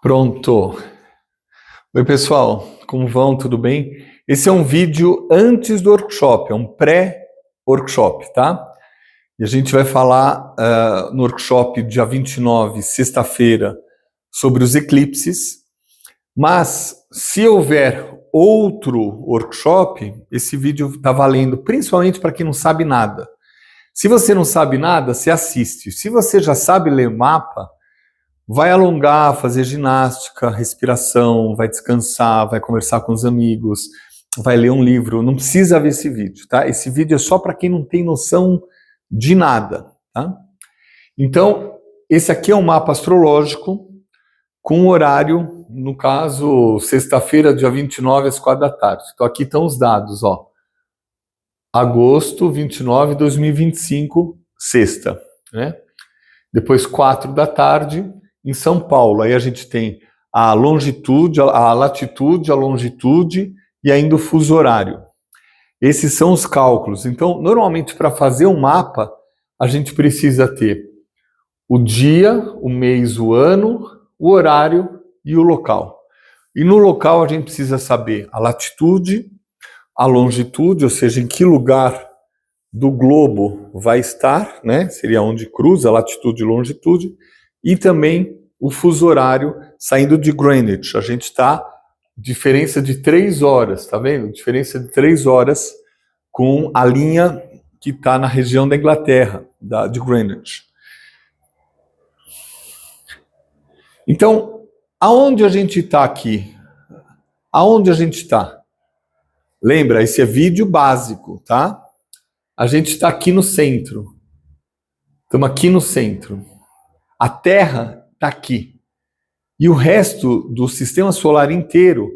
Pronto. Oi, pessoal, como vão? Tudo bem? Esse é um vídeo antes do workshop, é um pré-workshop, tá? E a gente vai falar no workshop dia 29, sexta-feira, sobre os eclipses. Mas, se houver outro workshop, esse vídeo está valendo principalmente para quem não sabe nada. Se você não sabe nada, você assiste. Se você já sabe ler mapa, vai alongar, fazer ginástica, respiração, vai descansar, vai conversar com os amigos, vai ler um livro. Não precisa ver esse vídeo, tá? Esse vídeo é só para quem não tem noção de nada, tá? Então, esse aqui é um mapa astrológico com horário, no caso, sexta-feira, dia 29, às 4 da tarde. Então, aqui estão os dados, ó. Agosto 29 de 2025, sexta, né? Depois, 4 da tarde, em São Paulo. Aí a gente tem a longitude, a latitude, a longitude e ainda o fuso horário. Esses são os cálculos. Então, normalmente, para fazer um mapa, a gente precisa ter o dia, o mês, o ano, o horário e o local. E no local a gente precisa saber a latitude, a longitude, ou seja, em que lugar do globo vai estar, né? Seria onde cruza latitude e longitude, e também o fuso horário saindo de Greenwich. A gente está diferença de 3 horas, tá vendo? Diferença de 3 horas com a linha que está na região da Inglaterra, de Greenwich. Então, aonde a gente está aqui? Aonde a gente está? Lembra, esse é vídeo básico, tá? A gente está aqui no centro. Estamos aqui no centro. A Terra está aqui. E o resto do sistema solar inteiro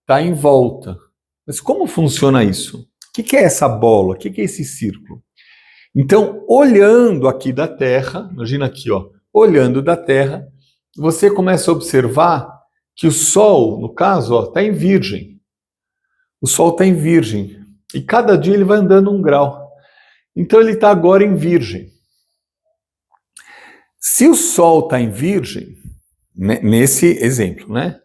está em volta. Mas como funciona isso? O que é essa bola? O que é esse círculo? Então, olhando aqui da Terra, imagina aqui, ó, olhando da Terra, você começa a observar que o Sol, no caso, está em Virgem. O Sol está em Virgem. E cada dia ele vai andando 1 grau. Então ele está agora em Virgem. Se o Sol está em Virgem, nesse exemplo, né?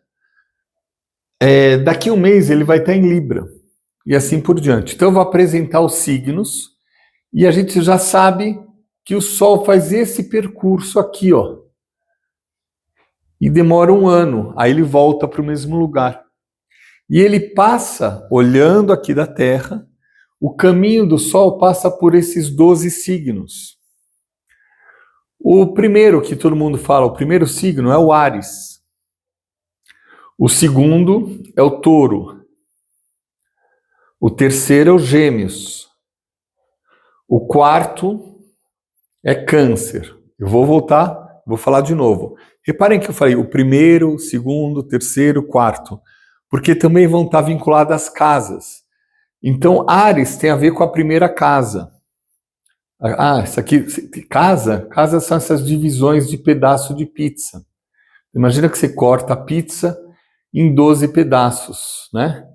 Daqui a um mês ele vai estar em Libra. E assim por diante. Então eu vou apresentar os signos. E a gente já sabe que o Sol faz esse percurso aqui, ó. E demora 1 ano. Aí ele volta para o mesmo lugar. E ele passa, olhando aqui da Terra, o caminho do Sol passa por esses 12 signos. O primeiro que todo mundo fala, o primeiro signo é o Áries. O segundo é o Touro. O terceiro é o Gêmeos. O quarto é Câncer. Eu vou voltar, vou falar de novo. Reparem que eu falei o primeiro, o segundo, o terceiro, o quarto, porque também vão estar vinculadas às casas. Então, Áries tem a ver com a primeira casa. Isso aqui, casa são essas divisões de pedaço de pizza. Imagina que você corta a pizza em 12 pedaços, né?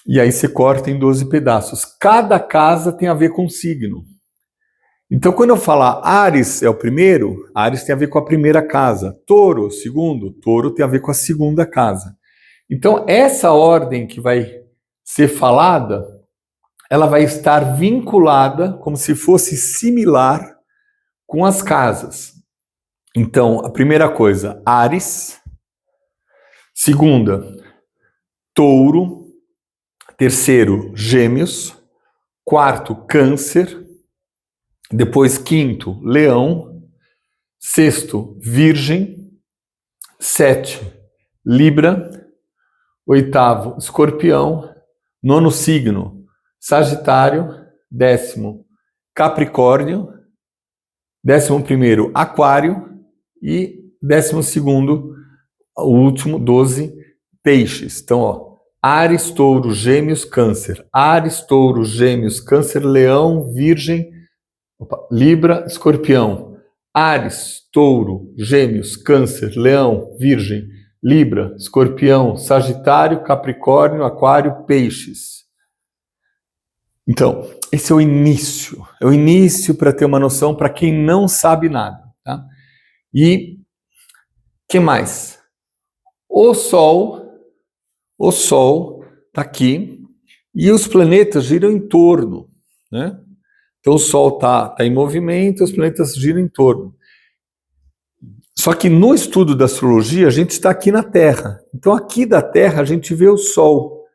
E aí você corta em 12 pedaços. Cada casa tem a ver com um signo. Então, quando eu falar Áries é o primeiro, Áries tem a ver com a primeira casa. Touro, segundo, Touro tem a ver com a segunda casa. Então, essa ordem que vai ser falada, ela vai estar vinculada, como se fosse similar, com as casas. Então, a primeira coisa, Áries. Segunda, Touro. Terceiro, Gêmeos. Quarto, Câncer. Depois, quinto, Leão. Sexto, Virgem. 7, Libra. Oitavo, Escorpião. Nono signo, Sagitário. 10º, Capricórnio. 11º, Aquário. E 12º, o último, 12, Peixes. Então, ó, Áries, Touro, Gêmeos, Câncer. Áries, Touro, Gêmeos, Câncer, Leão, Virgem, Libra, Escorpião. Áries, Touro, Gêmeos, Câncer, Leão, Virgem, Libra, Escorpião, Sagitário, Capricórnio, Aquário, Peixes. Então, esse é o início. É o início para ter uma noção para quem não sabe nada, tá? E que mais? O Sol está aqui e os planetas giram em torno, né? Então o Sol está em movimento, os planetas giram em torno. Só que no estudo da astrologia a gente está aqui na Terra. Então aqui da Terra a gente vê o Sol.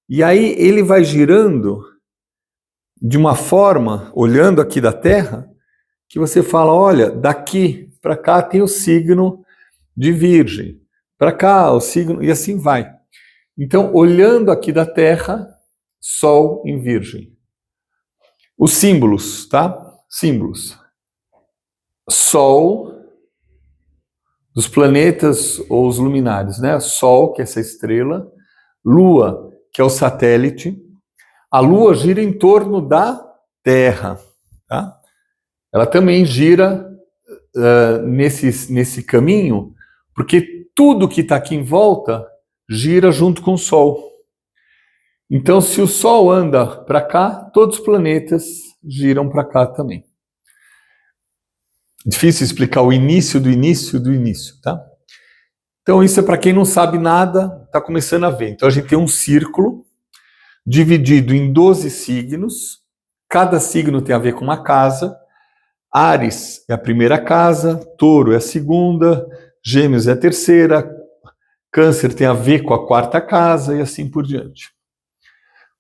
E aí ele vai girando de uma forma, olhando aqui da Terra, que você fala, olha, daqui para cá tem o signo de Virgem, para cá o signo, e assim vai. Então, olhando aqui da Terra, Sol em Virgem. Os símbolos, tá? Símbolos. Sol, dos planetas ou os luminares, né? Sol, que é essa estrela. Lua, que é o satélite. A Lua gira em torno da Terra, tá? Ela também gira nesse caminho, porque tudo que está aqui em volta gira junto com o Sol. Então, se o Sol anda para cá, todos os planetas giram para cá também. Difícil explicar o início do início do início, tá? Então, isso é para quem não sabe nada, está começando a ver. Então, a gente tem um círculo dividido em 12 signos. Cada signo tem a ver com uma casa. Áries é a primeira casa, Touro é a segunda, Gêmeos é a terceira, Câncer tem a ver com a quarta casa e assim por diante.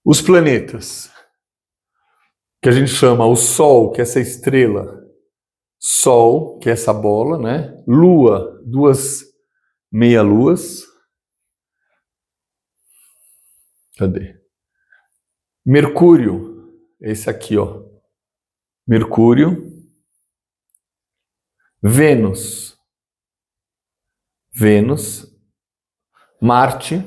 Os planetas, que a gente chama o Sol, que é essa estrela, Sol, que é essa bola, né? Lua, 2 meia-luas. Cadê? Mercúrio, esse aqui, ó. Mercúrio. Vênus. Marte.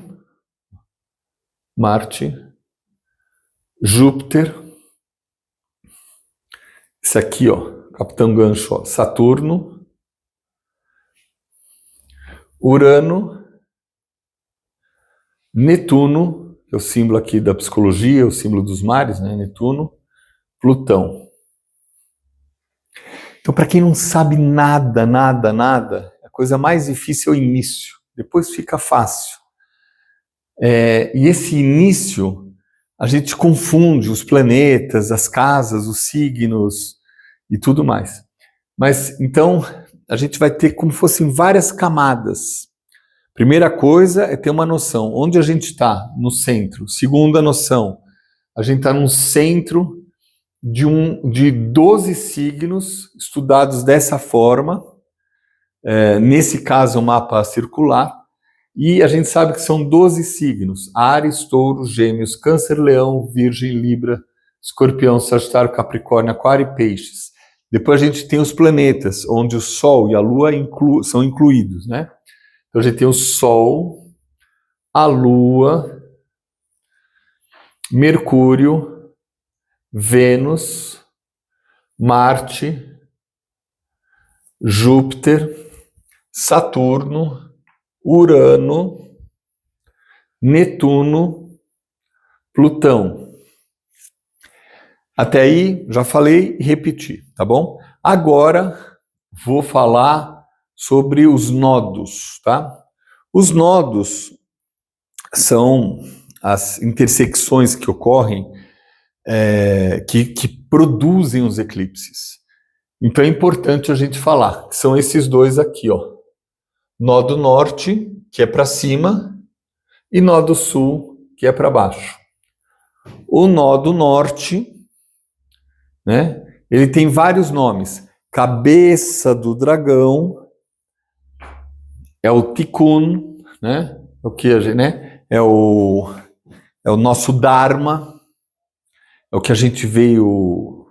Júpiter. Esse aqui, ó, Capitão Gancho, ó, Saturno. Urano. Netuno, que é o símbolo aqui da psicologia, o símbolo dos mares, né? Netuno. Plutão. Então, para quem não sabe nada, a coisa mais difícil é o início. Depois fica fácil. E esse início, a gente confunde os planetas, as casas, os signos e tudo mais. Mas, então, a gente vai ter como fossem várias camadas. Primeira coisa é ter uma noção. Onde a gente está? No centro. Segunda noção. A gente está no centro de 12 signos estudados dessa forma, nesse caso, um mapa circular, e a gente sabe que são 12 signos: Áries, Touro, Gêmeos, Câncer, Leão, Virgem, Libra, Escorpião, Sagitário, Capricórnio, Aquário e Peixes. Depois a gente tem os planetas, onde o Sol e a Lua são incluídos, né? Então a gente tem o Sol, a Lua, Mercúrio, Vênus, Marte, Júpiter, Saturno, Urano, Netuno, Plutão. Até aí já falei e repeti, tá bom? Agora vou falar sobre os nodos, tá? Os nodos são as intersecções que ocorrem que produzem os eclipses. Então é importante a gente falar, que são esses dois aqui, ó. Nó do norte, que é para cima, e nó do sul, que é para baixo. O nó do norte, né, ele tem vários nomes. Cabeça do dragão, é o Tikkun, né? O que a gente, né? É o nosso Dharma, é o que a gente veio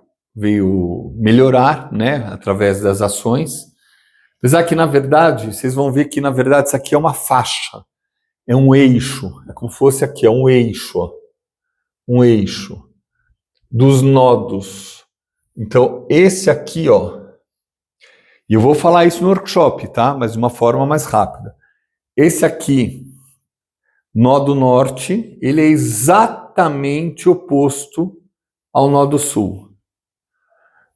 melhorar, né, através das ações. Apesar que, na verdade, vocês vão ver que, na verdade, isso aqui é uma faixa, é um eixo, é como se fosse aqui, é um eixo, ó, um eixo dos nodos. Então, esse aqui, ó, e eu vou falar isso no workshop, tá? Mas de uma forma mais rápida. Esse aqui, nó do norte, ele é exatamente oposto ao nó do sul.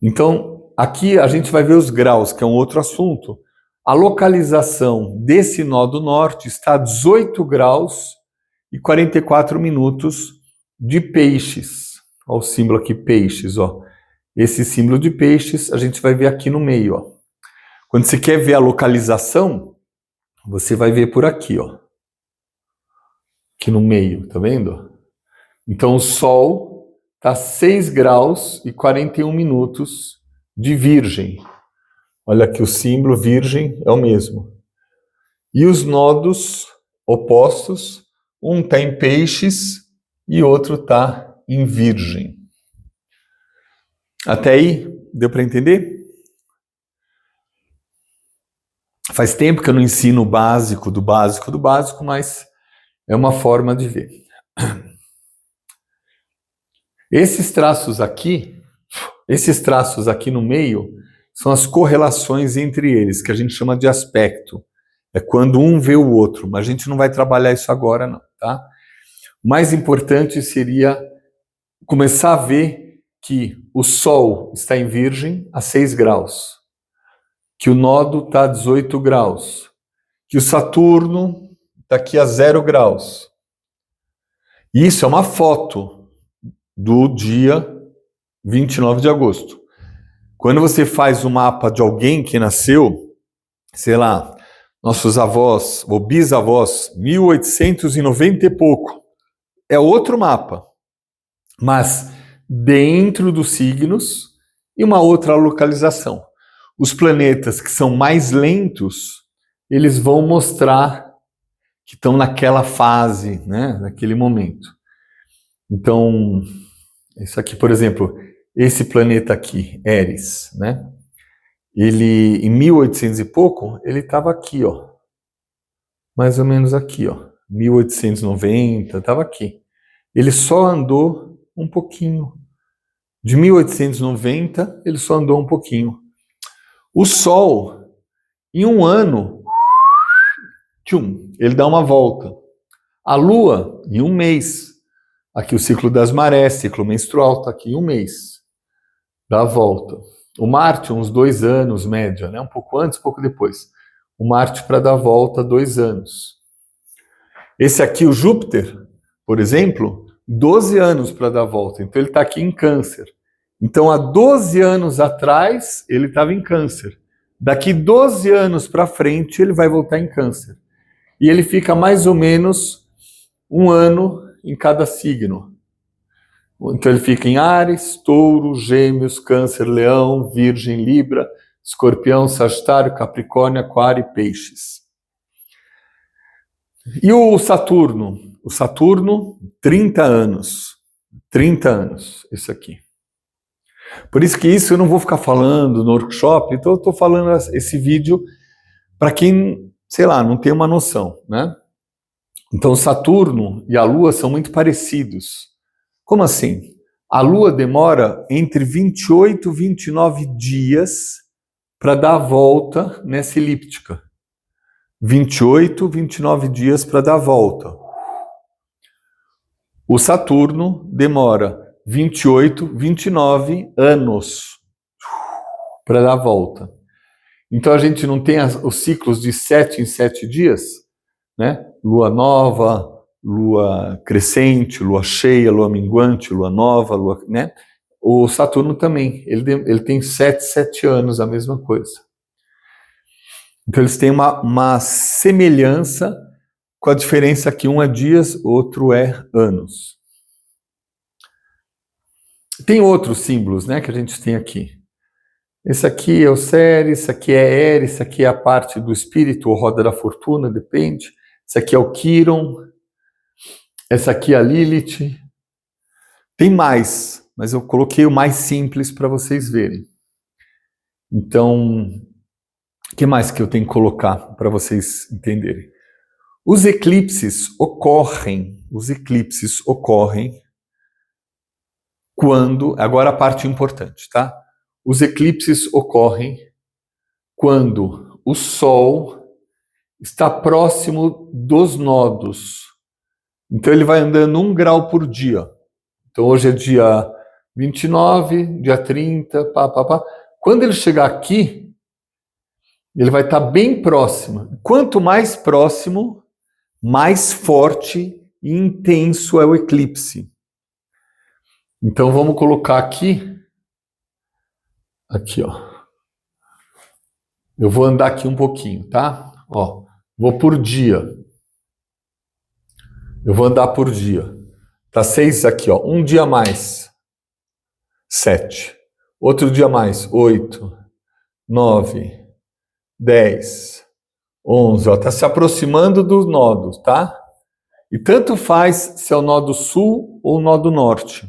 Então, aqui a gente vai ver os graus, que é um outro assunto. a localização desse nó do norte está a 18 graus e 44 minutos de Peixes. Olha o símbolo aqui, Peixes, ó. Esse símbolo de Peixes a gente vai ver aqui no meio, ó. Quando você quer ver a localização, você vai ver por aqui, ó. Aqui no meio, tá vendo? Então o Sol está a 6 graus e 41 minutos de Virgem. Olha aqui o símbolo, Virgem é o mesmo. E os nodos opostos, um está em Peixes e outro está em Virgem. Até aí, deu para entender? Faz tempo que eu não ensino o básico do básico do básico, mas é uma forma de ver. Esses traços aqui no meio, são as correlações entre eles, que a gente chama de aspecto. É quando um vê o outro, mas a gente não vai trabalhar isso agora não, tá? O mais importante seria começar a ver que o Sol está em Virgem a 6 graus, que o nodo está a 18 graus, que o Saturno está aqui a 0 graus. E isso é uma foto do dia 29 de agosto. Quando você faz o mapa de alguém que nasceu, sei lá, nossos avós ou bisavós, 1890 e pouco, é outro mapa, mas dentro dos signos e uma outra localização. Os planetas que são mais lentos, eles vão mostrar que estão naquela fase, né, naquele momento. Então, isso aqui, por exemplo, esse planeta aqui, Eris, né? Ele, em 1800 e pouco, ele estava aqui, ó. Mais ou menos aqui, ó. 1890, estava aqui. Ele só andou um pouquinho. De 1890, ele só andou um pouquinho. O Sol, em um ano, ele dá uma volta. A Lua, em um mês. Aqui o ciclo das marés, ciclo menstrual, está aqui em um mês. Dá a volta. O Marte, uns 2 anos, média, né? Um pouco antes, um pouco depois. O Marte, para dar a volta, 2 anos. Esse aqui, o Júpiter, por exemplo, 12 anos para dar a volta. Então ele está aqui em Câncer. Então há 12 anos atrás, ele estava em Câncer. Daqui 12 anos para frente, ele vai voltar em Câncer. E ele fica mais ou menos um ano em cada signo. Então ele fica em Áries, Touro, Gêmeos, Câncer, Leão, Virgem, Libra, Escorpião, Sagitário, Capricórnio, Aquário e Peixes. E o Saturno? O Saturno, 30 anos. 30 anos, isso aqui. Por isso que isso eu não vou ficar falando no workshop, então eu estou falando esse vídeo para quem, sei lá, não tem uma noção, né? Então Saturno e a Lua são muito parecidos. Como assim? A Lua demora entre 28 e 29 dias para dar a volta nessa elíptica. 28, 29 dias para dar a volta. O Saturno demora 28, 29 anos para dar a volta. Então a gente não tem os ciclos de 7 em 7 dias, né? Lua nova, lua crescente, lua cheia, lua minguante, lua nova, lua, né? O Saturno também, ele tem 7 anos, a mesma coisa. Então eles têm uma semelhança, com a diferença que um é dias, outro é anos. Tem outros símbolos, né, que a gente tem aqui. Esse aqui é o Ceres, esse aqui é Eris, esse aqui é a parte do espírito, ou roda da fortuna, depende. Esse aqui é o Quiron, essa aqui é a Lilith. Tem mais, mas eu coloquei o mais simples para vocês verem. Então, o que mais que eu tenho que colocar para vocês entenderem? Os eclipses ocorrem quando, agora a parte importante, tá? Os eclipses ocorrem quando o Sol está próximo dos nodos. Então ele vai andando 1 grau por dia. Então hoje é dia 29, dia 30, Quando ele chegar aqui, Ele vai estar bem próximo. Quanto mais próximo, mais forte e intenso é o eclipse. Então vamos colocar aqui, ó. Eu vou andar aqui um pouquinho, tá? Ó, vou por dia. Eu vou andar por dia. Tá 6 aqui, ó. Um dia mais, 7. Outro dia mais, 8, 9, 10, 11. Ó, tá se aproximando dos nodos, tá? E tanto faz se é o nó do sul ou o nó do norte.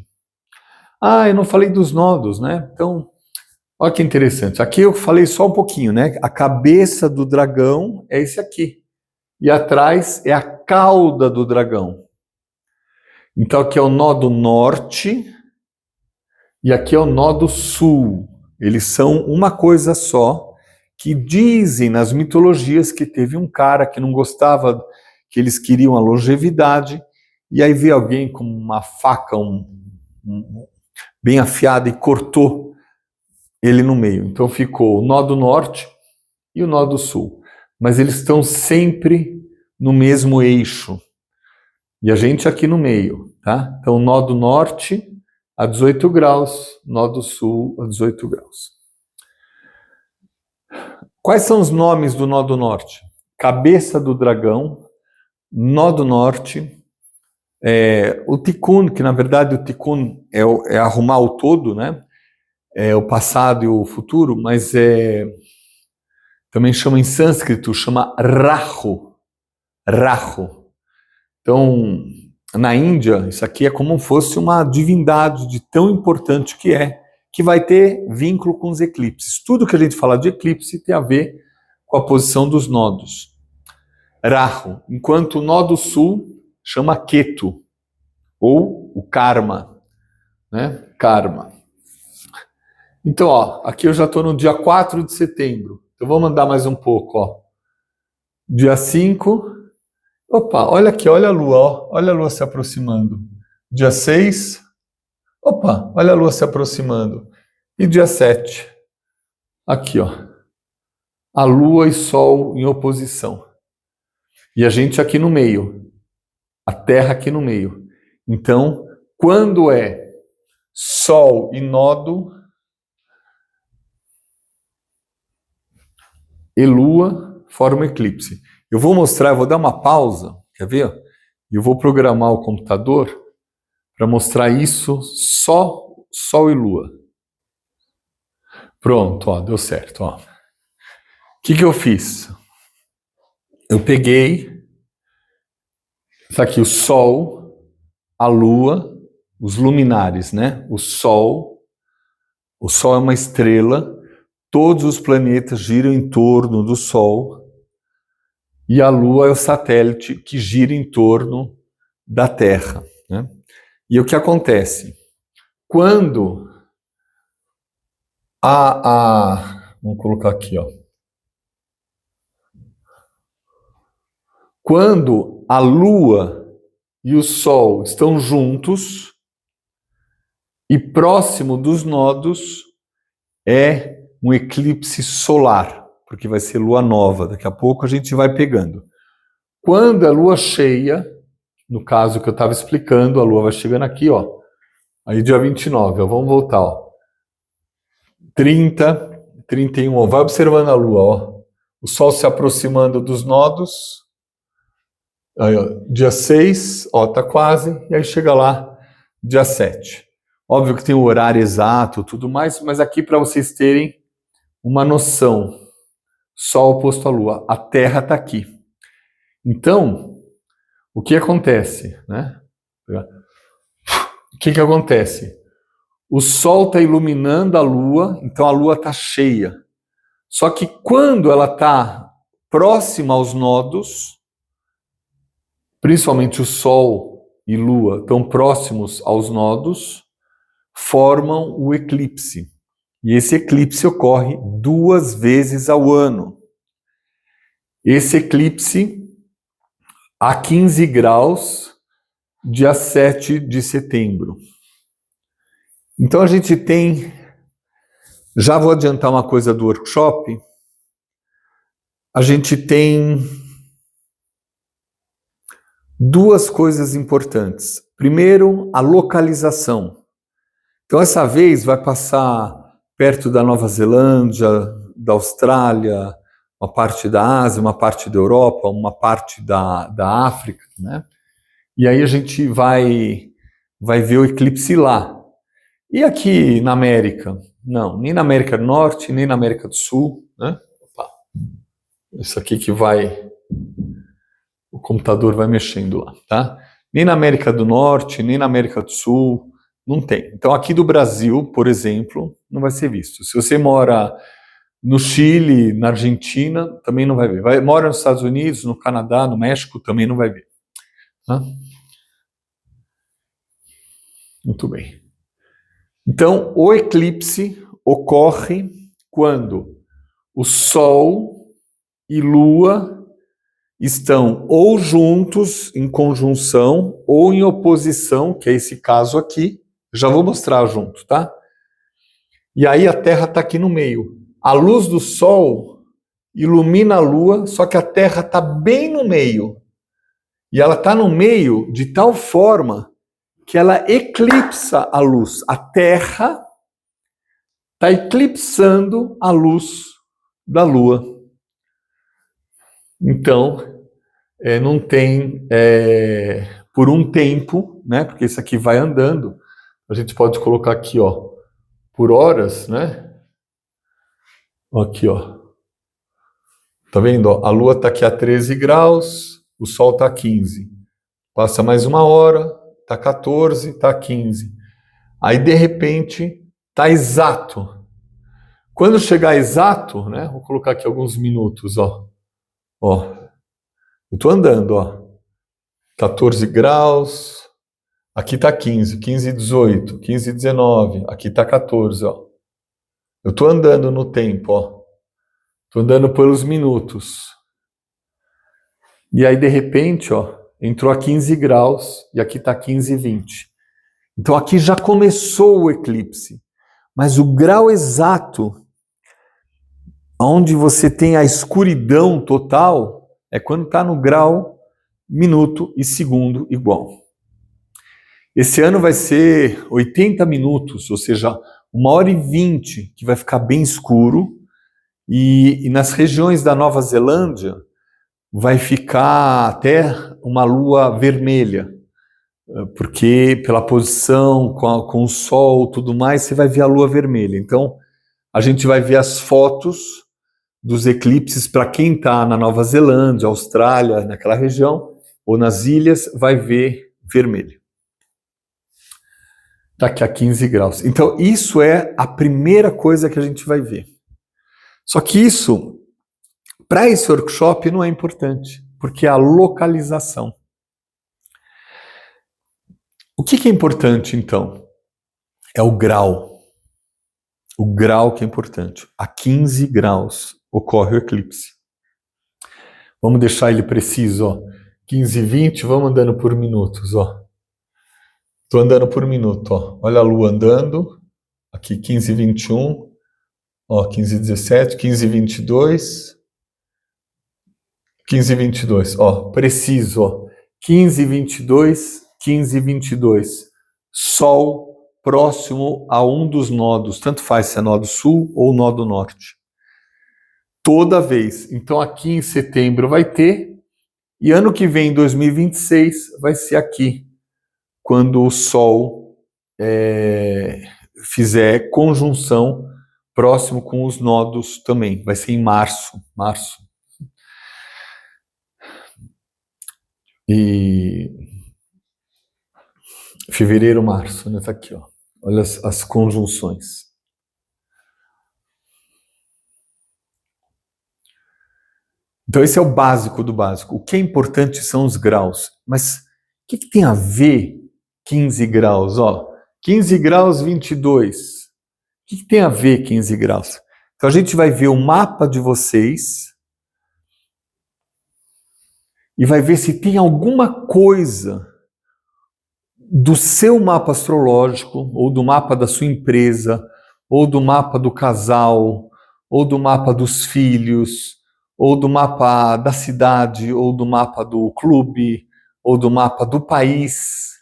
Ah, eu não falei dos nodos, né? Então, olha que interessante. Aqui eu falei só um pouquinho, né? A cabeça do dragão é esse aqui. E atrás é a cauda do dragão. Então aqui é o nó do norte e aqui é o nó do sul. Eles são uma coisa só, que dizem nas mitologias que teve um cara que não gostava, que eles queriam a longevidade, e aí veio alguém com uma faca bem afiada e cortou ele no meio. Então ficou o nó do norte e o nó do sul. Mas eles estão sempre no mesmo eixo. E a gente aqui no meio, tá? Então o nó do norte a 18 graus, nó do sul a 18 graus. Quais são os nomes do nó do norte? Cabeça do dragão, nó do norte, o tikkun, que na verdade o tikkun é arrumar o todo, né? É o passado e o futuro, mas também chama em sânscrito, chama rahu. Rahu. Então, na Índia, isso aqui é como se fosse uma divindade de tão importante que vai ter vínculo com os eclipses. Tudo que a gente fala de eclipse tem a ver com a posição dos nodos. Rahu, enquanto o nó do sul chama Ketu, ou o karma, né? Karma. Então, ó, aqui eu já estou no dia 4 de setembro. Eu vou mandar mais um pouco, ó. Dia 5. Opa, olha aqui, olha a lua, ó. Olha a lua se aproximando. Dia 6. Opa, olha a lua se aproximando. E dia 7. Aqui, ó. A lua e sol em oposição. E a gente aqui no meio. A terra aqui no meio. Então, quando é sol e nodo e lua, forma eclipse. Eu vou mostrar, eu vou dar uma pausa, quer ver? E eu vou programar o computador para mostrar isso só sol e lua. Pronto, ó, deu certo, ó. O que eu fiz? Eu peguei isso aqui, o sol, a lua, os luminares, né? O sol é uma estrela, todos os planetas giram em torno do sol e a lua é o satélite que gira em torno da Terra, né? E o que acontece? Quando vamos colocar aqui, ó. Quando a lua e o sol estão juntos e próximo dos nodos, é um eclipse solar, porque vai ser lua nova, daqui a pouco a gente vai pegando. Quando a lua cheia, no caso que eu estava explicando, a lua vai chegando aqui, ó, aí dia 29, ó, vamos voltar, ó, 30, 31, ó, vai observando a lua, ó, o sol se aproximando dos nodos, aí, ó, dia 6, ó, tá quase, e aí chega lá, dia 7. Óbvio que tem o horário exato, tudo mais, mas aqui para vocês terem uma noção. Sol oposto à Lua, a Terra está aqui. Então, o que acontece, né? O que acontece? O Sol está iluminando a Lua, então a Lua está cheia. Só que quando ela está próxima aos nodos, principalmente o Sol e Lua estão próximos aos nodos, formam o eclipse. E esse eclipse ocorre 2 vezes ao ano. Esse eclipse a 15 graus, dia 7 de setembro. Então a gente tem, já vou adiantar uma coisa do workshop, a gente tem duas coisas importantes. Primeiro, a localização. Então, essa vez vai passar perto da Nova Zelândia, da Austrália, uma parte da Ásia, uma parte da Europa, uma parte da África, né? E aí a gente vai ver o eclipse lá. E aqui na América? Não, nem na América do Norte, nem na América do Sul, né? Opa. Isso aqui que vai... O computador vai mexendo lá, tá? Nem na América do Norte, nem na América do Sul, não tem. Então aqui do Brasil, por exemplo, não vai ser visto. Se você mora no Chile, na Argentina, também não vai ver. Mora nos Estados Unidos, no Canadá, no México, também não vai ver. Tá? Muito bem. Então, o eclipse ocorre quando o Sol e Lua estão ou juntos, em conjunção, ou em oposição, que é esse caso aqui. Já vou mostrar junto, tá? E aí a Terra está aqui no meio. A luz do Sol ilumina a Lua, só que a Terra está bem no meio. E ela está no meio de tal forma que ela eclipsa a luz. A Terra está eclipsando a luz da Lua. Então, não tem, por um tempo, né? Porque isso aqui vai andando. A gente pode colocar aqui, ó, por horas, né? Aqui, ó. Tá vendo? Ó, a Lua está aqui a 13 graus, o Sol está a 15. Passa mais uma hora, está 14, está 15. Aí, de repente, está exato. Quando chegar exato, né? Vou colocar aqui alguns minutos, ó. Ó, eu estou andando, ó. 14 graus, aqui está 15, 15 e 18, 15 e 19, aqui está 14, ó. Eu estou andando no tempo, ó. Estou andando pelos minutos. E aí, de repente, ó, entrou a 15 graus e aqui está 15 e 20. Então, aqui já começou o eclipse. Mas o grau exato, onde você tem a escuridão total, é quando está no grau, minuto e segundo igual. Esse ano vai ser 80 minutos, ou seja, 1h20, que vai ficar bem escuro. E nas regiões da Nova Zelândia vai ficar até uma lua vermelha, porque pela posição, com o sol, tudo mais, você vai ver a lua vermelha. Então, a gente vai ver as fotos dos eclipses para quem está na Nova Zelândia, Austrália, naquela região, ou nas ilhas, vai ver vermelho. Está aqui a 15 graus. Então, isso é a primeira coisa que a gente vai ver. Só que isso, para esse workshop, não é importante, porque é a localização. O que é importante, então? É o grau. O grau que é importante. A 15 graus ocorre o eclipse. Vamos deixar ele preciso, ó. 15 e 20, vamos andando por minutos, ó. Estou andando por minuto, ó. Olha a lua andando. Aqui 15 e 21. Ó, 15 e 17, 15 e 22. 15 e 22, ó. Preciso, ó. 15 e 22, 15 e 22. Sol próximo a um dos nodos. Tanto faz se é nó do sul ou nó do norte. Toda vez. Então aqui em setembro vai ter. E ano que vem, 2026, vai ser aqui. Quando o Sol fizer conjunção próximo com os nodos também. Vai ser em março. E fevereiro, março, né? Tá aqui, ó. Olha as conjunções. Então esse é o básico do básico. O que é importante são os graus. Mas o que tem a ver 15 graus? Ó, 15 graus, 22. O que tem a ver 15 graus? Então a gente vai ver o mapa de vocês e vai ver se tem alguma coisa do seu mapa astrológico, ou do mapa da sua empresa, ou do mapa do casal, ou do mapa dos filhos, ou do mapa da cidade, ou do mapa do clube, ou do mapa do país,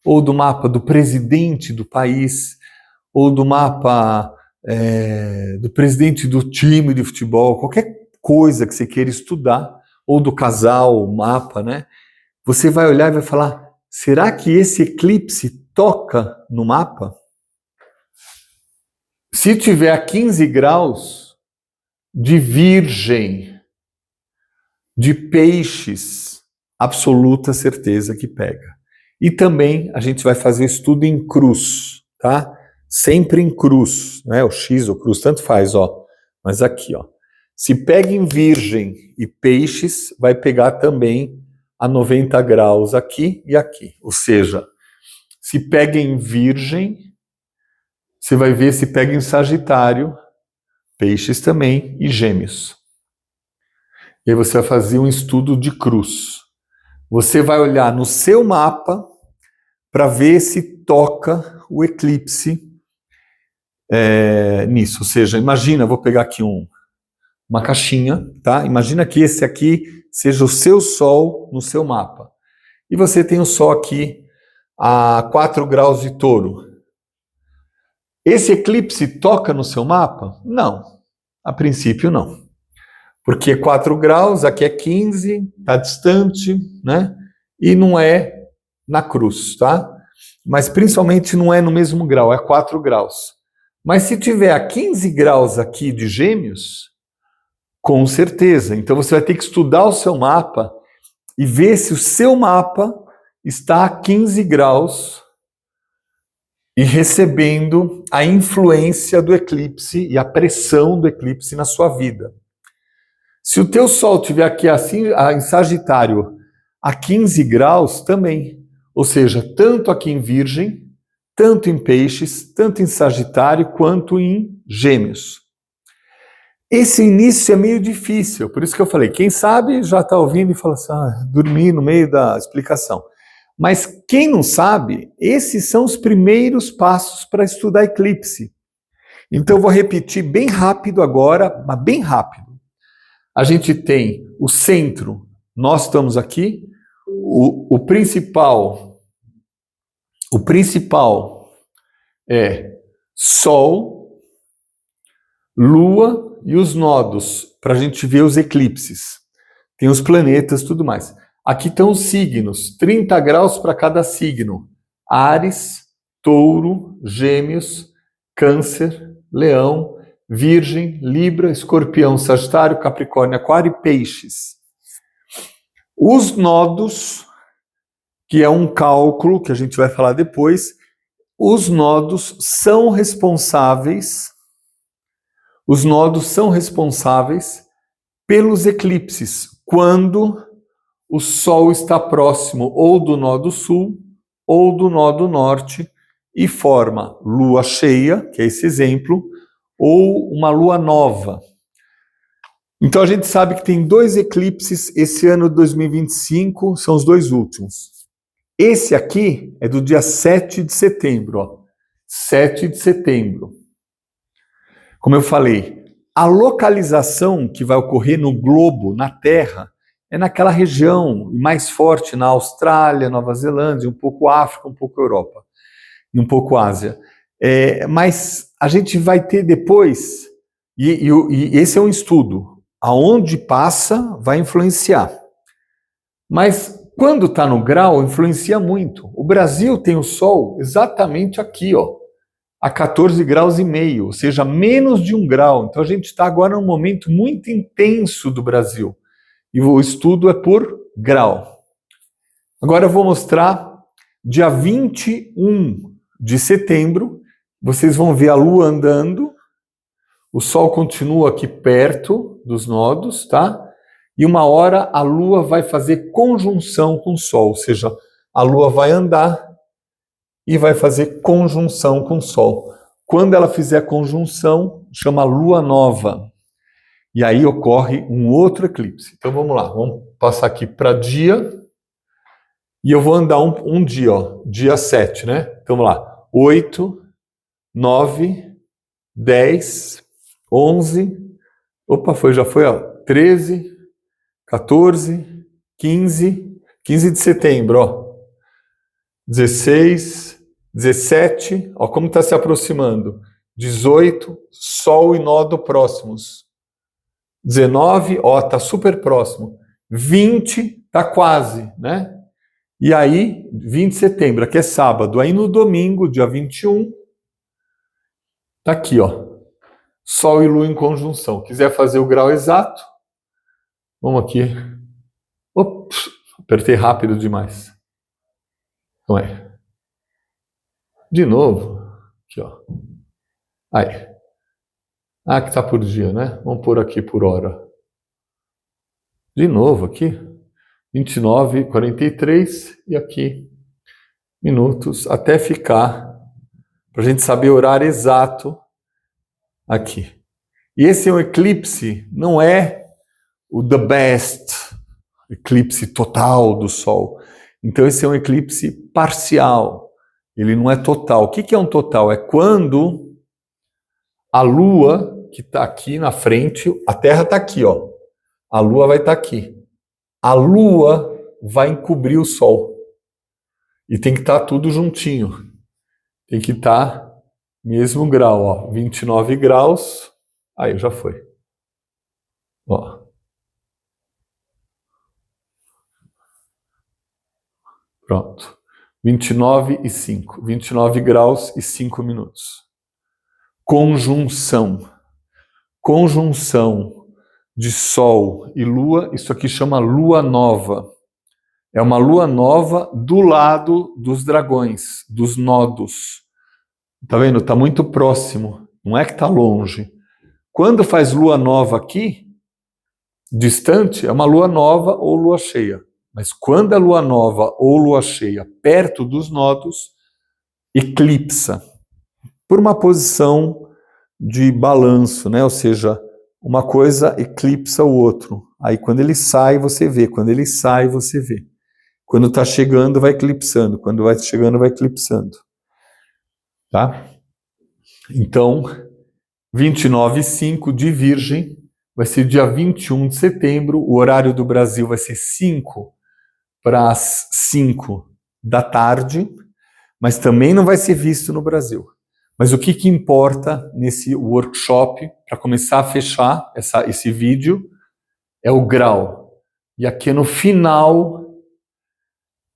ou do mapa do presidente do país, ou do mapa do presidente do time de futebol, qualquer coisa que você queira estudar, ou do casal, o mapa, né? Você vai olhar e vai falar, será que esse eclipse toca no mapa? Se tiver a 15 graus de Virgem, de Peixes, absoluta certeza que pega. E também a gente vai fazer estudo em cruz, tá? Sempre em cruz, né? O X ou cruz, tanto faz, ó. Mas aqui, ó. Se pega em Virgem e Peixes, vai pegar também a 90 graus aqui e aqui. Ou seja, se pega em Virgem, você vai ver se pega em Sagitário, Peixes também e Gêmeos. E aí você vai fazer um estudo de cruz. Você vai olhar no seu mapa para ver se toca o eclipse nisso. Ou seja, imagina, vou pegar aqui uma caixinha, tá? Imagina que esse aqui seja o seu Sol no seu mapa. E você tem o Sol aqui a 4 graus de Touro. Esse eclipse toca no seu mapa? Não. A princípio, não. Porque 4 graus, aqui é 15, está distante, né? E não é na cruz, tá? Mas principalmente não é no mesmo grau, é 4 graus. Mas se tiver a 15 graus aqui de Gêmeos, com certeza. Então você vai ter que estudar o seu mapa e ver se o seu mapa está a 15 graus e recebendo a influência do eclipse e a pressão do eclipse na sua vida. Se o teu Sol estiver aqui assim, em Sagitário a 15 graus, também. Ou seja, tanto aqui em Virgem, tanto em Peixes, tanto em Sagitário, quanto em Gêmeos. Esse início é meio difícil, por isso que eu falei, quem sabe já está ouvindo e fala assim, dormi no meio da explicação. Mas quem não sabe, esses são os primeiros passos para estudar eclipse. Então eu vou repetir bem rápido agora, mas bem rápido. A gente tem o centro, nós estamos aqui, o principal é Sol, Lua e os nodos, para a gente ver os eclipses. Tem os planetas e tudo mais. Aqui estão os signos, 30 graus para cada signo. Áries, Touro, Gêmeos, Câncer, Leão, Virgem, Libra, Escorpião, Sagitário, Capricórnio, Aquário e Peixes. Os nodos, que é um cálculo que a gente vai falar depois, os nodos são responsáveis pelos eclipses, quando o Sol está próximo ou do nodo sul ou do nodo norte e forma lua cheia, que é esse exemplo, ou uma lua nova. Então a gente sabe que tem 2 eclipses esse ano de 2025, são os 2 últimos. Esse aqui é do dia 7 de setembro, ó. 7 de setembro. Como eu falei, a localização que vai ocorrer no globo, na Terra, é naquela região mais forte, na Austrália, Nova Zelândia, um pouco África, um pouco Europa e um pouco Ásia. Mas a gente vai ter depois, e esse é um estudo, aonde passa vai influenciar. Mas quando está no grau, influencia muito. O Brasil tem o Sol exatamente aqui, ó, a 14 graus e meio, ou seja, menos de 1 grau. Então a gente está agora num momento muito intenso do Brasil. E o estudo é por grau. Agora eu vou mostrar dia 21 de setembro, vocês vão ver a Lua andando, o Sol continua aqui perto dos nodos, tá? E uma hora a Lua vai fazer conjunção com o Sol, ou seja, a Lua vai andar e vai fazer conjunção com o Sol. Quando ela fizer conjunção, chama Lua Nova. E aí ocorre um outro eclipse. Então vamos lá, vamos passar aqui para dia. E eu vou andar um dia, ó, dia 7, né? Então vamos lá. 8, 9, 10, 11. Opa, já foi, ó. 13, 14, 15 de setembro, ó. 16, 17, ó como está se aproximando. 18, Sol e Nó do próximos. 19, ó, está super próximo. 20, está quase, né? E aí, 20 de setembro, aqui é sábado. Aí no domingo, dia 21, tá aqui, ó. Sol e Lua em conjunção. Quiser fazer o grau exato, vamos aqui. Ops, apertei rápido demais. Não é. De novo. Aqui, ó. Aí. Ah, que tá por dia, né? Vamos pôr aqui por hora. De novo aqui. 29, 43 e aqui minutos até ficar, para a gente saber o horário exato aqui. E esse é um eclipse, não é o the best, eclipse total do Sol. Então esse é um eclipse parcial, ele não é total. O que é um total? É quando a Lua, que está aqui na frente, a Terra está aqui, ó. A Lua vai estar aqui. A Lua vai encobrir o Sol. E tem que estar tudo juntinho. Tem que estar mesmo grau, ó. 29 graus. Aí já foi. Ó. Pronto. 29 e 5. 29 graus e 5 minutos. Conjunção. Conjunção de Sol e Lua, isso aqui chama Lua Nova. É uma Lua Nova do lado dos dragões, dos nodos. Tá vendo? Tá muito próximo, não é que tá longe. Quando faz Lua Nova aqui, distante, é uma Lua Nova ou Lua cheia. Mas quando é Lua Nova ou Lua cheia perto dos nodos, eclipsa. Por uma posição de balanço, né? Ou seja, uma coisa eclipsa o outro. Aí quando ele sai, você vê. Quando ele sai, você vê. Quando está chegando, vai eclipsando. Quando vai chegando, vai eclipsando. Tá? Então, 29/5 de Virgem vai ser dia 21 de setembro. O horário do Brasil vai ser 5 para as 5 da tarde. Mas também não vai ser visto no Brasil. Mas o que importa nesse workshop, para começar a fechar esse vídeo, é o grau. E aqui é no final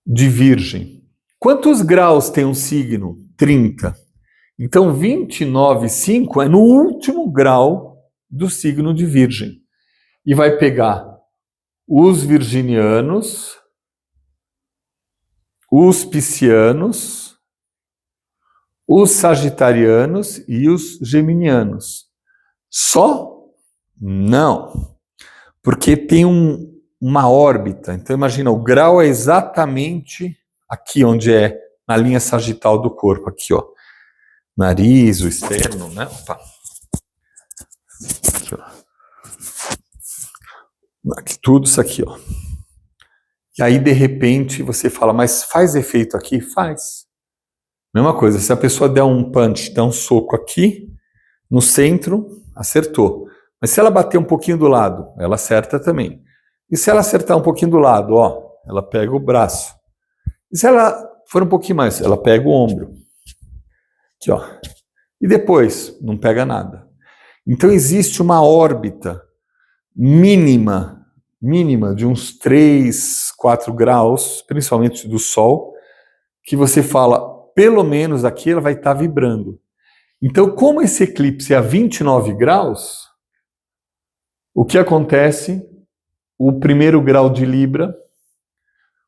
de Virgem. Quantos graus tem um signo? 30. Então 29/5 é no último grau do signo de Virgem. E vai pegar os virginianos, os piscianos, os sagitarianos e os geminianos. Só? Não. Porque tem uma órbita. Então imagina, o grau é exatamente aqui onde é na linha sagital do corpo. Aqui, ó. Nariz, o externo, né? Opa. Aqui, tudo isso aqui, ó. E aí, de repente, você fala, mas faz efeito aqui? Faz. Mesma coisa, se a pessoa der um punch, der um soco aqui, no centro, acertou. Mas se ela bater um pouquinho do lado, ela acerta também. E se ela acertar um pouquinho do lado, ó, ela pega o braço. E se ela for um pouquinho mais, ela pega o ombro. Aqui, ó. E depois, não pega nada. Então existe uma órbita mínima de uns 3, 4 graus, principalmente do Sol, que você fala, pelo menos aqui ela vai estar vibrando. Então, como esse eclipse é a 29 graus, o que acontece? O primeiro grau de Libra,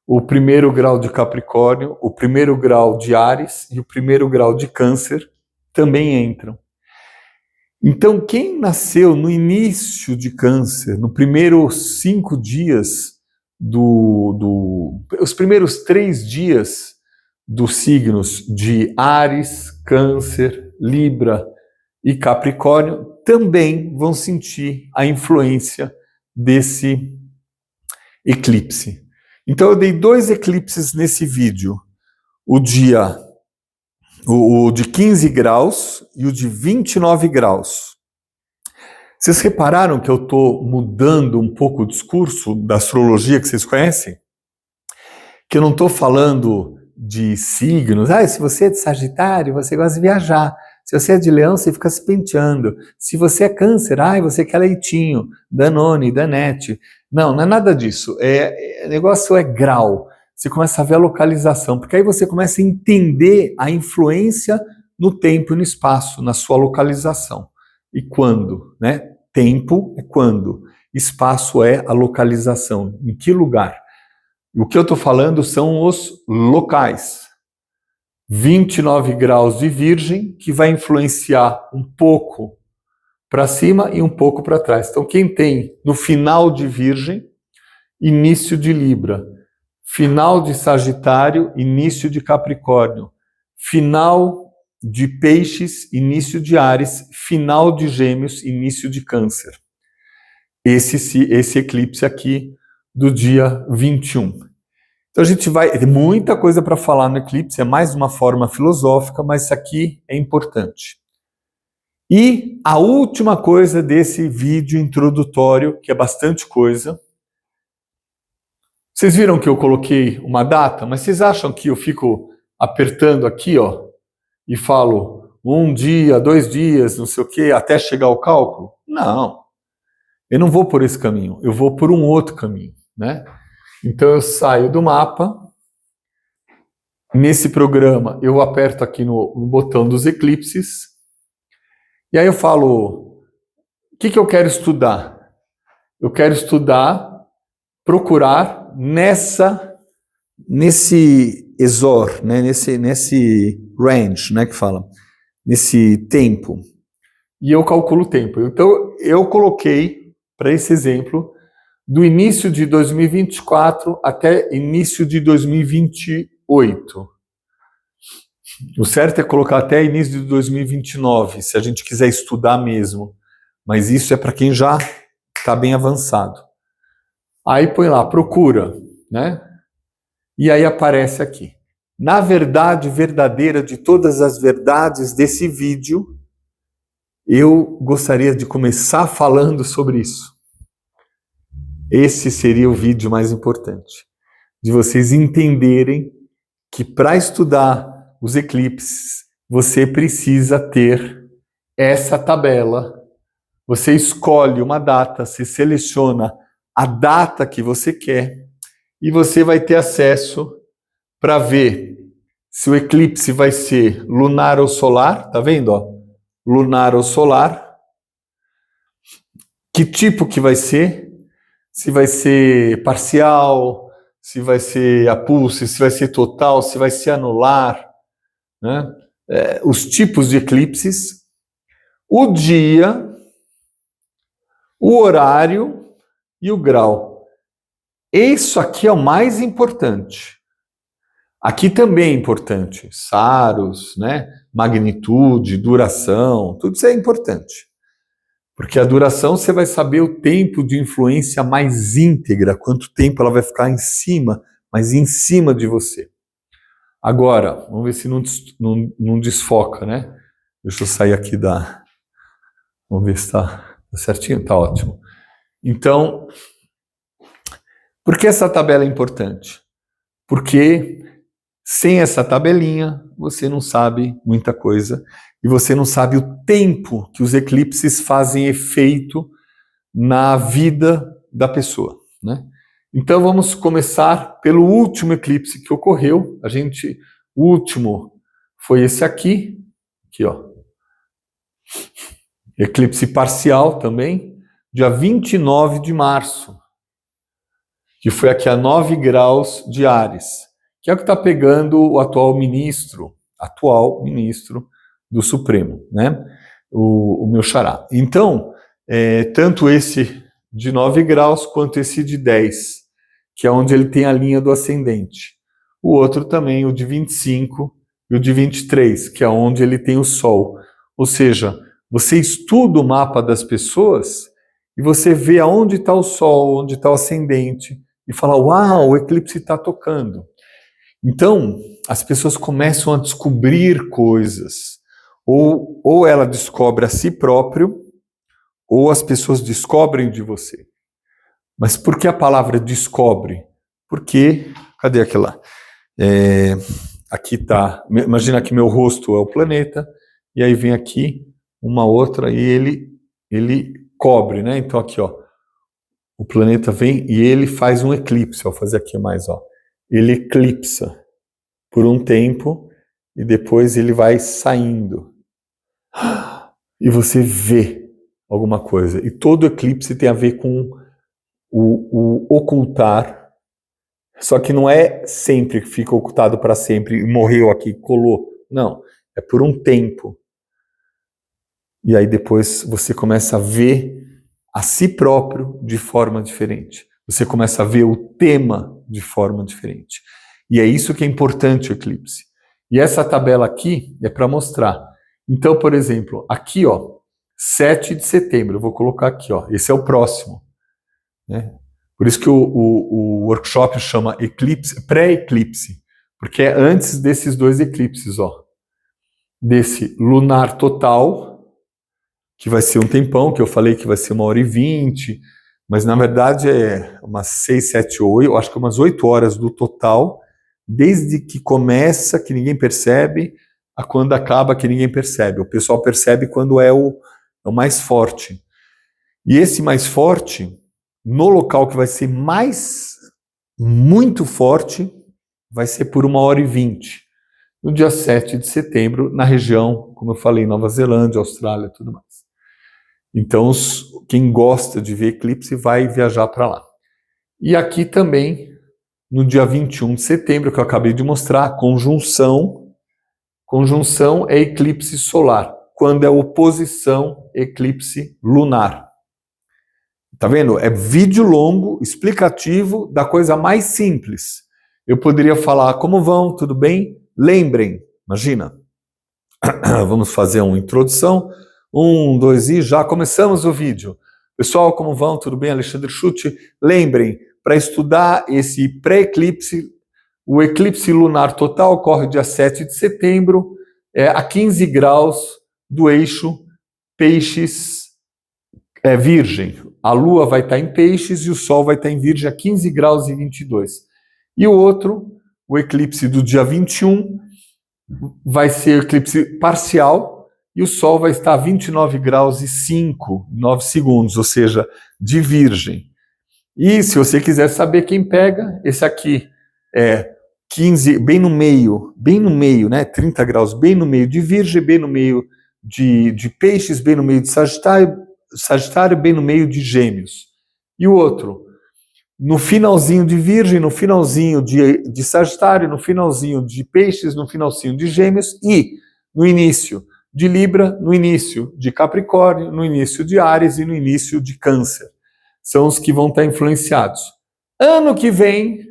o primeiro grau de Capricórnio, o primeiro grau de Áries e o primeiro grau de Câncer também entram. Então, quem nasceu no início de Câncer, no primeiros 5 dias, os primeiros 3 dias dos signos de Áries, Câncer, Libra e Capricórnio, também vão sentir a influência desse eclipse. Então eu dei 2 eclipses nesse vídeo, o de 15 graus e o de 29 graus. Vocês repararam que eu estou mudando um pouco o discurso da astrologia que vocês conhecem? Que eu não estou falando de signos. Se você é de Sagitário, você gosta de viajar. Se você é de Leão, você fica se penteando. Se você é Câncer, você quer leitinho, Danone, Danette. Não, não é nada disso. O negócio é grau. Você começa a ver a localização, porque aí você começa a entender a influência no tempo e no espaço, na sua localização. E quando, né? Tempo é quando, espaço é a localização, em que lugar. O que eu estou falando são os locais. 29 graus de Virgem, que vai influenciar um pouco para cima e um pouco para trás. Então, quem tem no final de Virgem, início de Libra, final de Sagitário, início de Capricórnio, final de Peixes, início de Áries, final de Gêmeos, início de Câncer. Esse eclipse aqui do dia 21. Então a gente vai ter muita coisa para falar no eclipse, é mais uma forma filosófica, mas isso aqui é importante. E a última coisa desse vídeo introdutório, que é bastante coisa. Vocês viram que eu coloquei uma data, mas vocês acham que eu fico apertando aqui, e falo 1 dia, 2 dias, não sei o quê, até chegar ao cálculo? Não. Eu não vou por esse caminho, eu vou por um outro caminho, né? Então eu saio do mapa, nesse programa eu aperto aqui no botão dos eclipses, e aí eu falo, o que eu quero estudar? Eu quero estudar, procurar nesse exor, né? nesse range, né, que fala, nesse tempo. E eu calculo o tempo. Então eu coloquei, para esse exemplo, do início de 2024 até início de 2028. O certo é colocar até início de 2029, se a gente quiser estudar mesmo. Mas isso é para quem já está bem avançado. Aí põe lá, procura, né? E aí aparece aqui. Na verdade verdadeira de todas as verdades desse vídeo, eu gostaria de começar falando sobre isso. Esse seria o vídeo mais importante, de vocês entenderem que para estudar os eclipses, você precisa ter essa tabela. Você escolhe uma data, você seleciona a data que você quer e você vai ter acesso para ver se o eclipse vai ser lunar ou solar, tá vendo? Lunar ou solar. Que tipo que vai ser? Se vai ser parcial, se vai ser a pulse, se vai ser total, se vai ser anular, né? Os tipos de eclipses, o dia, o horário e o grau. Isso aqui é o mais importante. Aqui também é importante, Saros, né? Magnitude, duração, tudo isso é importante. Porque a duração você vai saber o tempo de influência mais íntegra, quanto tempo ela vai ficar em cima, mas em cima de você. Agora, vamos ver se não desfoca, né? Deixa eu sair aqui da... Vamos ver se está certinho, está ótimo. Então, por que essa tabela é importante? Porque sem essa tabelinha, você não sabe muita coisa e você não sabe o tempo que os eclipses fazem efeito na vida da pessoa, né? Então vamos começar pelo último eclipse que ocorreu. O último foi esse aqui, eclipse parcial também, dia 29 de março, que foi aqui a 9 graus de Áries, que é o que está pegando o atual ministro do Supremo, né? O meu xará. Então, tanto esse de 9 graus quanto esse de 10, que é onde ele tem a linha do ascendente. O outro também, o de 25 e o de 23, que é onde ele tem o Sol. Ou seja, você estuda o mapa das pessoas e você vê aonde está o Sol, onde está o ascendente, e fala, uau, o eclipse está tocando. Então, as pessoas começam a descobrir coisas. Ou ela descobre a si próprio, ou as pessoas descobrem de você. Mas por que a palavra descobre? Porque, cadê aquela? Aqui está, imagina que meu rosto é o planeta, e aí vem aqui uma outra e ele cobre, né? Então aqui, ó, o planeta vem e ele faz um eclipse. Vou fazer aqui mais, ó. Ele eclipsa por um tempo e depois ele vai saindo. E você vê alguma coisa. E todo eclipse tem a ver com o ocultar. Só que não é sempre que fica ocultado para sempre e morreu aqui, colou. Não, é por um tempo. E aí depois você começa a ver a si próprio de forma diferente. Você começa a ver o tema de forma diferente. E é isso que é importante o eclipse. E essa tabela aqui é para mostrar. Então, por exemplo, aqui, ó, 7 de setembro, eu vou colocar aqui, ó, esse é o próximo, né? Por isso que o workshop chama eclipse, pré-eclipse, porque é antes desses dois eclipses, ó. Desse lunar total, que vai ser um tempão, que eu falei que vai ser 1h20, mas na verdade é umas 6, 7, 8, eu acho que umas 8 horas do total, desde que começa, que ninguém percebe, a quando acaba, que ninguém percebe. O pessoal percebe quando é o mais forte. E esse mais forte, no local que vai ser muito forte, vai ser por 1h20, no dia 7 de setembro, na região, como eu falei, Nova Zelândia, Austrália e tudo mais. Então, quem gosta de ver eclipse vai viajar para lá. E aqui também, no dia 21 de setembro, que eu acabei de mostrar, conjunção é eclipse solar, quando é oposição, eclipse lunar. Tá vendo? É vídeo longo, explicativo, da coisa mais simples. Eu poderia falar, como vão, tudo bem? Lembrem, imagina, vamos fazer uma introdução, 1, 2 e já começamos o vídeo. Pessoal, como vão, tudo bem? Alexandre Schutt. Lembrem, para estudar esse pré-eclipse, o eclipse lunar total ocorre dia 7 de setembro, a 15 graus do eixo Peixes Virgem. A Lua vai estar em Peixes e o Sol vai estar em Virgem a 15 graus e 22. E o outro, o eclipse do dia 21, vai ser eclipse parcial e o Sol vai estar a 29 graus e 9 segundos, ou seja, de Virgem. E se você quiser saber quem pega, esse aqui é 15, bem no meio, né? 30 graus, bem no meio de Virgem, bem no meio de Peixes, bem no meio de Sagitário, bem no meio de Gêmeos. E o outro, no finalzinho de Virgem, no finalzinho de Sagitário, no finalzinho de Peixes, no finalzinho de Gêmeos e no início de Libra, no início de Capricórnio, no início de Áries e no início de Câncer. São os que vão estar influenciados. Ano que vem,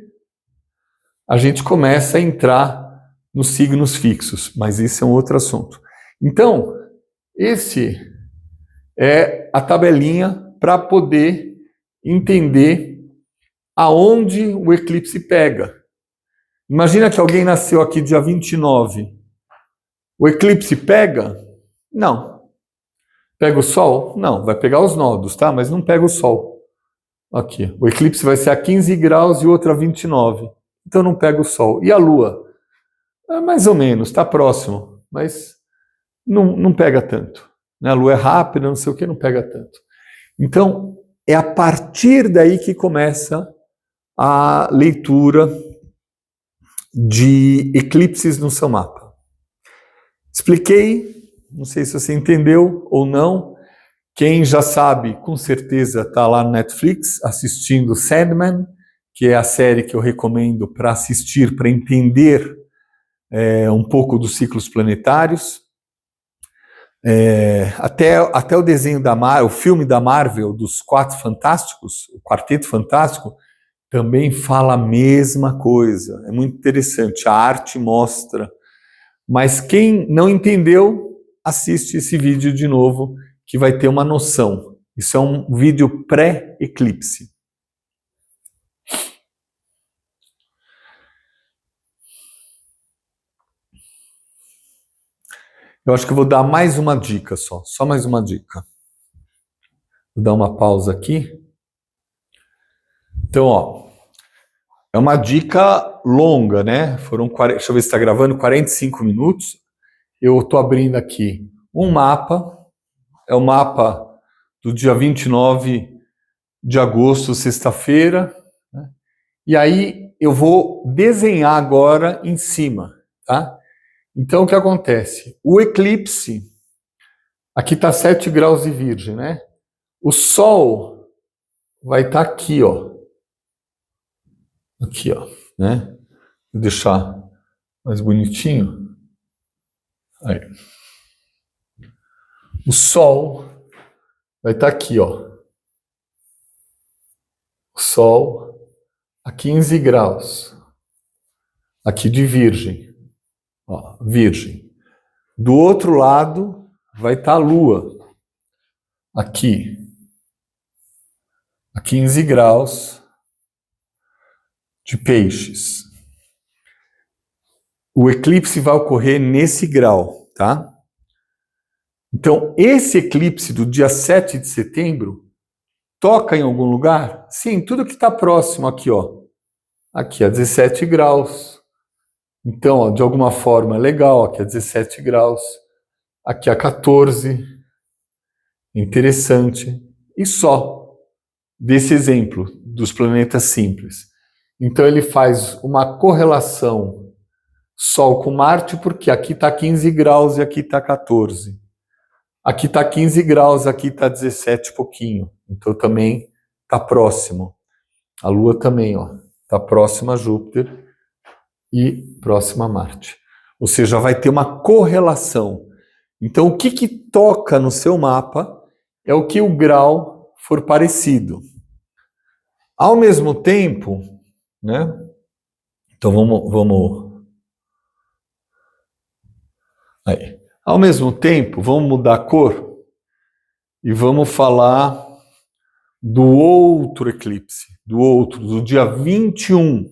a gente começa a entrar nos signos fixos, mas isso é um outro assunto. Então, esse é a tabelinha para poder entender aonde o eclipse pega. Imagina que alguém nasceu aqui dia 29. O eclipse pega? Não. Pega o Sol? Não. Vai pegar os nodos, tá? Mas não pega o Sol. Aqui. O eclipse vai ser a 15 graus e o outro a 29. Então não pega o Sol. E a Lua? Mais ou menos, está próximo, mas não pega tanto. A Lua é rápida, não sei o que, não pega tanto. Então, é a partir daí que começa a leitura de eclipses no seu mapa. Expliquei, não sei se você entendeu ou não. Quem já sabe, com certeza está lá no Netflix assistindo Sandman, que é a série que eu recomendo para assistir, para entender um pouco dos ciclos planetários. Até o desenho da Marvel, o filme da Marvel, dos Quatro Fantásticos, o Quarteto Fantástico, também fala a mesma coisa. É muito interessante, a arte mostra. Mas quem não entendeu, assiste esse vídeo de novo, que vai ter uma noção. Isso é um vídeo pré-eclipse. Eu acho que eu vou dar mais uma dica só mais uma dica. Vou dar uma pausa aqui. Então, ó, é uma dica longa, né? Foram 40, deixa eu ver se está gravando, 45 minutos. Eu estou abrindo aqui um mapa, é o mapa do dia 29 de agosto, sexta-feira, né? E aí eu vou desenhar agora em cima, tá? Então o que acontece? O eclipse, aqui está 7 graus de Virgem, né? O Sol vai estar aqui, ó. Aqui, ó, né? Vou deixar mais bonitinho. Aí. O Sol vai estar aqui, ó. O Sol a 15 graus. Aqui de Virgem. Ó, Virgem. Do outro lado vai estar a Lua. Aqui. A 15 graus de Peixes. O eclipse vai ocorrer nesse grau, tá? Então, esse eclipse do dia 7 de setembro toca em algum lugar? Sim, tudo que está próximo aqui, ó. Aqui a 17 graus. Então, ó, de alguma forma é legal, aqui a 17 graus. Aqui a 14. Interessante. E só desse exemplo dos planetas simples. Então, ele faz uma correlação Sol com Marte, porque aqui está 15 graus e aqui está 14. Aqui está 15 graus, aqui está 17 e pouquinho. Então também está próximo. A Lua também, ó, está próxima a Júpiter e próxima a Marte. Ou seja, vai ter uma correlação. Então o que toca no seu mapa é o que o grau for parecido. Ao mesmo tempo, né? Então vamos aí. Ao mesmo tempo, vamos mudar a cor e vamos falar do outro eclipse, do dia 21,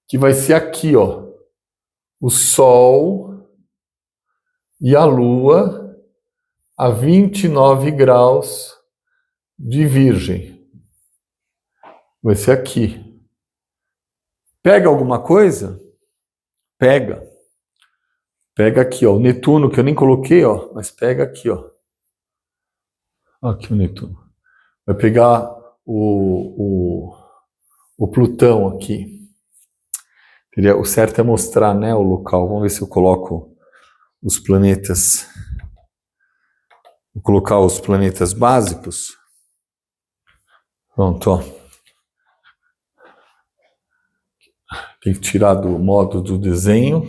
que vai ser aqui, ó, o Sol e a Lua a 29 graus de Virgem. Vai ser aqui. Pega alguma coisa? Pega. Pega aqui, ó, o Netuno, que eu nem coloquei, ó, mas pega aqui, ó. Aqui o Netuno. Vai pegar o Plutão aqui. O certo é mostrar, né, o local. Vamos ver se eu coloco os planetas. Vou colocar os planetas básicos. Pronto, ó. Tem que tirar do modo do desenho.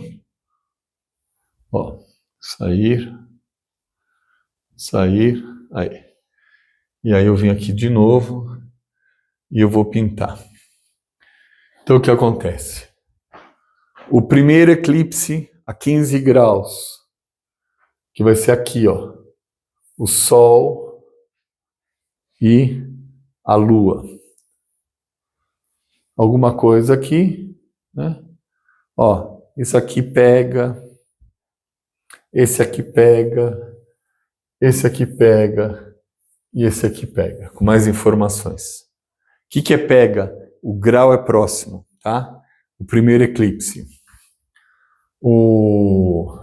Ó, sair. Aí. E aí eu venho aqui de novo e eu vou pintar. Então o que acontece? O primeiro eclipse a 15 graus, que vai ser aqui, ó, o Sol e a Lua. Alguma coisa aqui, né? Ó, isso aqui pega, esse aqui pega, esse aqui pega e esse aqui pega, com mais informações. O que é pega? O grau é próximo, tá? O primeiro eclipse. O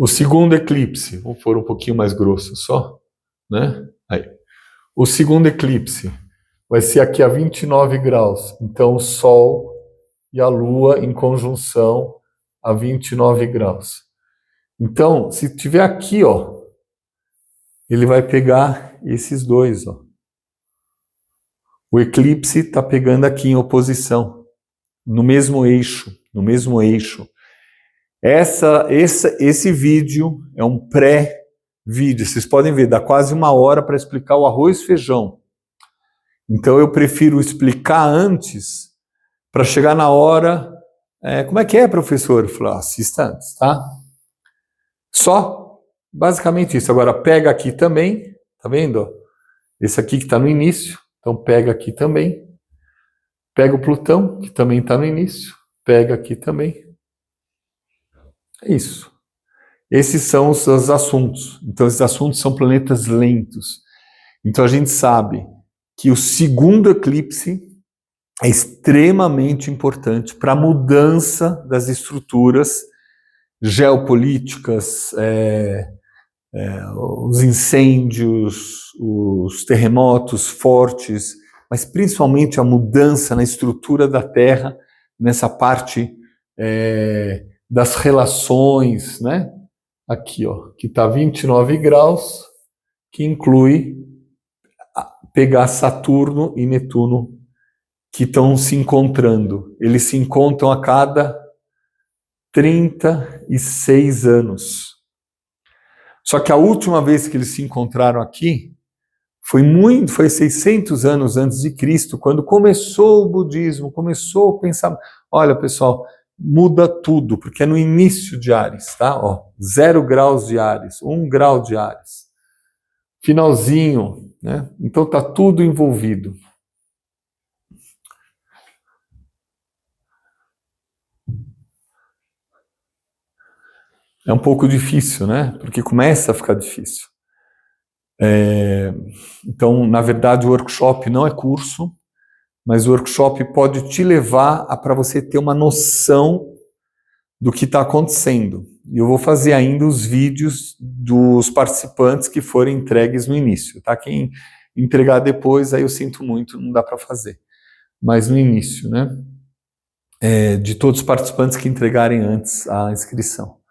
segundo eclipse, vou pôr um pouquinho mais grosso só, né? Aí. O segundo eclipse vai ser aqui a 29 graus. Então, o Sol e a Lua em conjunção a 29 graus. Então, se tiver aqui, ó, ele vai pegar esses dois, ó. O eclipse está pegando aqui em oposição, no mesmo eixo, Esse vídeo é um pré-vídeo. Vocês podem ver, dá quase 1 hora para explicar o arroz e feijão. Então eu prefiro explicar antes, para chegar na hora. Como é que é, professor? Eu falo, assista antes, tá? Só basicamente isso. Agora pega aqui também, tá vendo? Esse aqui que está no início, então pega aqui também. Pega o Plutão, que também está no início, pega aqui também. É isso. Esses são os assuntos. Então, esses assuntos são planetas lentos. Então a gente sabe que o segundo eclipse é extremamente importante para a mudança das estruturas geopolíticas, os incêndios, os terremotos fortes, mas principalmente a mudança na estrutura da Terra, nessa parte das relações, né? Aqui, ó, que está 29 graus, que inclui pegar Saturno e Netuno, que estão se encontrando. Eles se encontram a cada 36 anos. Só que a última vez que eles se encontraram aqui foi 600 anos antes de Cristo, quando começou o budismo, começou o pensamento. Olha, pessoal, muda tudo, porque é no início de Áries, tá? Ó, 0 graus de Áries, 1 grau de Áries. Finalzinho, né? Então tá tudo envolvido. É um pouco difícil, né? Porque começa a ficar difícil. Então, na verdade, o workshop não é curso, mas o workshop pode te levar para você ter uma noção do que está acontecendo. E eu vou fazer ainda os vídeos dos participantes que forem entregues no início, tá? Quem entregar depois, aí eu sinto muito, não dá para fazer. Mas no início, né? De todos os participantes que entregarem antes a inscrição.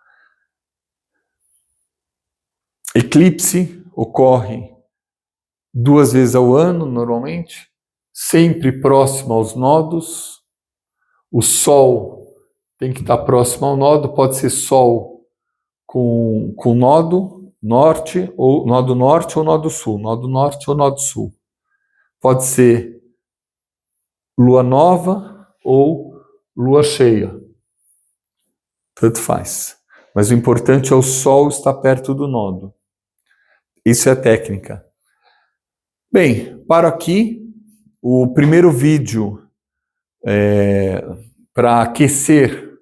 Eclipse ocorre 2 vezes ao ano, normalmente, sempre próximo aos nodos. O Sol tem que estar próximo ao nodo, pode ser Sol com nodo norte ou nodo sul, nodo norte ou nodo sul. Pode ser lua nova ou lua cheia. Tanto faz. Mas o importante é o Sol estar perto do nodo. Isso é técnica. Bem, paro aqui. O primeiro vídeo para aquecer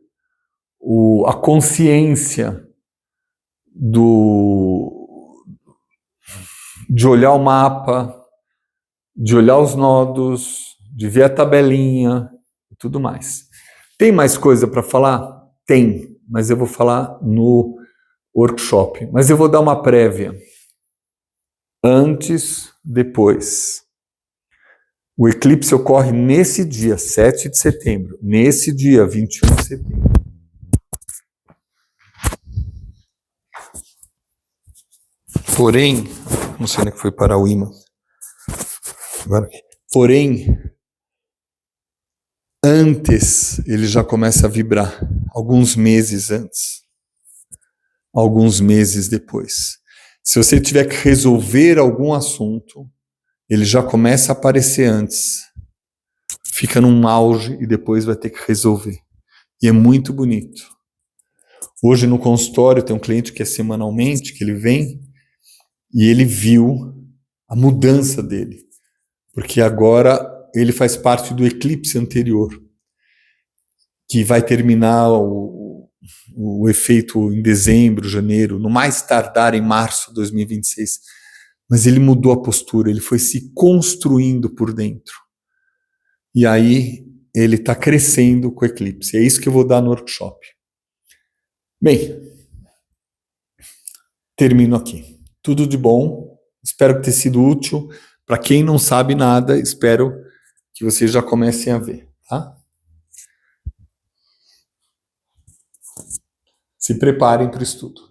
a consciência de olhar o mapa, de olhar os nodos, de ver a tabelinha e tudo mais. Tem mais coisa para falar? Tem, mas eu vou falar no workshop. Mas eu vou dar uma prévia. Antes, depois. O eclipse ocorre nesse dia, 7 de setembro. Nesse dia, 21 de setembro. Porém, não sei onde é que foi parar o imã. Porém, antes ele já começa a vibrar, alguns meses antes, alguns meses depois. Se você tiver que resolver algum assunto, ele já começa a aparecer antes, fica num auge e depois vai ter que resolver. E é muito bonito. Hoje no consultório tem um cliente que é semanalmente, que ele vem, e ele viu a mudança dele, porque agora ele faz parte do eclipse anterior, que vai terminar o efeito em dezembro, janeiro, no mais tardar em março de 2026. Mas ele mudou a postura, ele foi se construindo por dentro. E aí ele está crescendo com o eclipse. É isso que eu vou dar no workshop. Bem, termino aqui. Tudo de bom. Espero ter sido útil. Para quem não sabe nada, espero que vocês já comecem a ver, tá? Se preparem para o estudo.